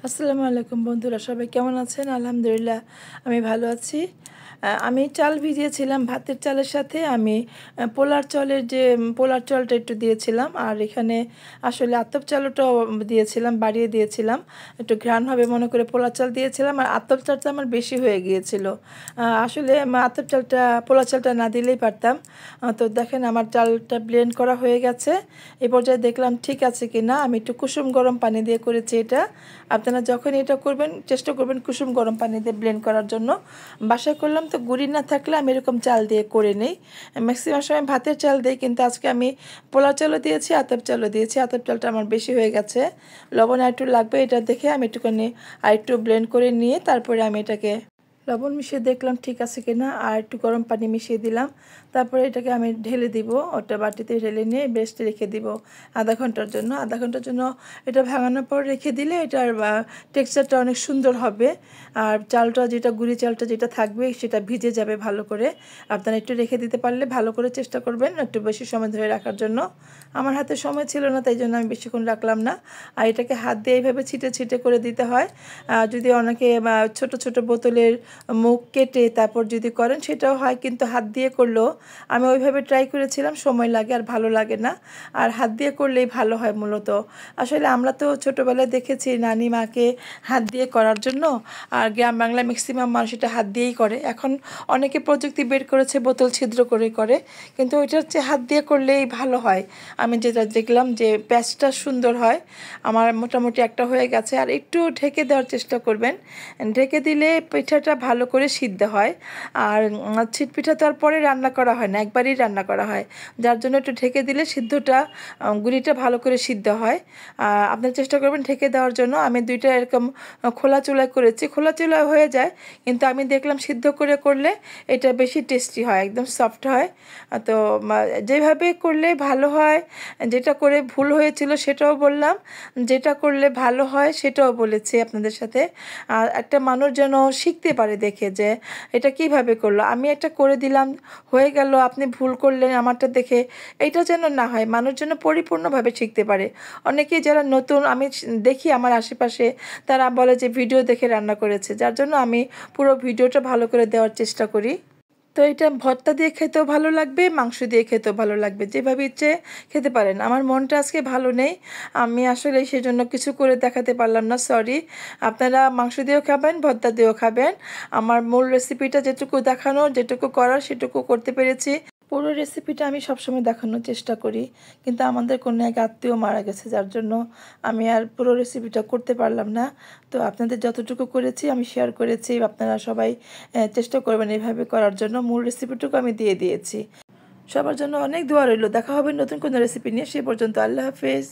আসসালামু আলাইকুম বন্ধুরা, সবাই কেমন আছেন? আলহামদুলিল্লাহ আমি ভালো আছি। আমি চাল ভিজিয়েছিলাম, ভাতের চালের সাথে আমি পোলার চালটা একটু দিয়েছিলাম, আর এখানে আসলে আতপ চালটাও দিয়েছিলাম, বাড়িয়ে দিয়েছিলাম, একটু ঘ্রাণ হবে মনে করে পোলার চাল দিয়েছিলাম। আর আতপ চালটা আমার বেশি হয়ে গিয়েছিল। আসলে পোলার চালটা না দিলেই পারতাম। তো দেখেন আমার চালটা ব্লেন্ড করা হয়ে গেছে। এই পর্যায়ে দেখলাম ঠিক আছে কি না। আমি একটু কুসুম গরম পানি দিয়ে করেছি এটা। আপনারা যখন এটা করবেন চেষ্টা করবেন কুসুম গরম পানি দিয়ে ব্লেন্ড করার জন্য। বাসায় করলাম তো গুঁড়ি না থাকলে আমি এরকম চাল দিয়ে করে নিই। ম্যাক্সিমাম সময় ভাতের চাল দিই, কিন্তু আজকে আমি পোলাও চালও দিয়েছি, আতপ চালও দিয়েছি। আতপ চালটা আমার বেশি হয়ে গেছে, লবণ আর একটু লাগবে, এটা দেখে আমি একটুখানি আর একটু ব্লেন্ড করে নিয়ে তারপরে আমি এটাকে লবণ মিশিয়ে দেখলাম ঠিক আছে কিনা, আর একটু গরম পানি মিশিয়ে দিলাম। তারপরে এটাকে আমি ঢেলে দিব, ওটা বাটিতে ঢেলে নিয়ে বেস্টে রেখে দিব আধা ঘন্টার জন্য। আধা ঘন্টার জন্য এটা ভাঙানোর পর রেখে দিলে এটার টেক্সচারটা অনেক সুন্দর হবে। আর চালটা যেটা গুঁড়ি চালটা যেটা থাকবে সেটা ভিজে যাবে ভালো করে। আপনারা একটু রেখে দিতে পারলে ভালো করে চেষ্টা করবেন একটু বেশি সময় ধরে রাখার জন্য। আমার হাতে সময় ছিল না, তাই জন্য আমি বেশিক্ষণ রাখলাম না। আর এটাকে হাত দিয়ে এইভাবে ছিটে ছিটে করে দিতে হয়। যদি অনেকে ছোট ছোট বোতলের মুখ কেটে তারপর যদি করেন সেটাও হয়, কিন্তু হাত দিয়ে করলেও আমি ওইভাবে ট্রাই করেছিলাম, সময় লাগে আর ভালো লাগে না। আর হাত দিয়ে করলেই ভালো হয় মূলত। আসলে আমরা তো ছোটোবেলায় দেখেছি নানি মাকে হাত দিয়ে করার জন্য, আর গ্রাম বাংলায় ম্যাক্সিমাম মানুষ এটা হাত দিয়েই করে। এখন অনেকে প্রযুক্তি বের করেছে বোতল ছিদ্র করে, কিন্তু ওইটা হচ্ছে হাত দিয়ে করলেই ভালো হয়। আমি যেটা দেখলাম যে প্যাচটা সুন্দর হয়। আমার মোটামুটি একটা হয়ে গেছে, আর একটু ঢেকে দেওয়ার চেষ্টা করবেন। ঢেকে দিলে পিঠাটা ভালো করে সিদ্ধ হয়। আর পিঠা তো আর পরে রান্না করা হয় না, একবারই রান্না করা হয়, যার জন্য একটু ঢেকে দিলে গুঁড়িটা ভালো করে সিদ্ধ হয়। আপনার চেষ্টা করবেন ঢেকে দেওয়ার জন্য। আমি দুইটা এরকম খোলা চুলায় করেছি, খোলা চুলায় হয়ে যায়, কিন্তু আমি দেখলাম সিদ্ধ করে করলে এটা বেশি টেস্টি হয়, একদম সফট হয়। তো যেভাবে করলে ভালো হয়, যেটা করে ভুল হয়েছিল সেটাও বললাম, যেটা করলে ভালো হয় সেটাও বলেছি আপনাদের সাথে। আর একটা মানুষ যেন শিখতে পারে দেখে যে এটা কিভাবে করলো, আমি একটা করে দিলাম হয়ে গেল, আপনি ভুল করলেন আমারটা দেখে, এইটা যেন না হয়, মানুষ যেন পরিপূর্ণভাবে শিখতে পারে। অনেকেই যারা নতুন আমি দেখি আমার আশেপাশে, তারা বলে যে ভিডিও দেখে রান্না করেছে, যার জন্য আমি পুরো ভিডিওটা ভালো করে দেওয়ার চেষ্টা করি। তো এটা ভর্তা দিয়ে খেতেও ভালো লাগবে, মাংস দিয়ে খেতেও ভালো লাগবে, যেভাবে ইচ্ছে খেতে পারেন। আমার মনটা আজকে ভালো নেই, আমি আসলে সেজন্য কিছু করে দেখাতে পারলাম না, সরি। আপনারা মাংস দিয়েও খাবেন, ভর্তা দিয়েও খাবেন। আমার মূল রেসিপিটা যেটুকু দেখানোর, যেটুকু করার সেটুকু করতে পেরেছি। পুরো রেসিপিটা আমি সবসময় দেখানোর চেষ্টা করি, কিন্তু আমাদের কোনো এক আত্মীয় মারা গেছে, যার জন্য আমি আর পুরো রেসিপিটা করতে পারলাম না। তো আপনাদের যতটুকু করেছি আমি শেয়ার করেছি, আপনারা সবাই চেষ্টা করবেন এইভাবে করার জন্য। মূল রেসিপিটুকু আমি দিয়ে দিয়েছি। সবার জন্য অনেক দোয়া রইল। দেখা হবে নতুন কোনো রেসিপি নিয়ে, সে পর্যন্ত আল্লাহ হাফেজ।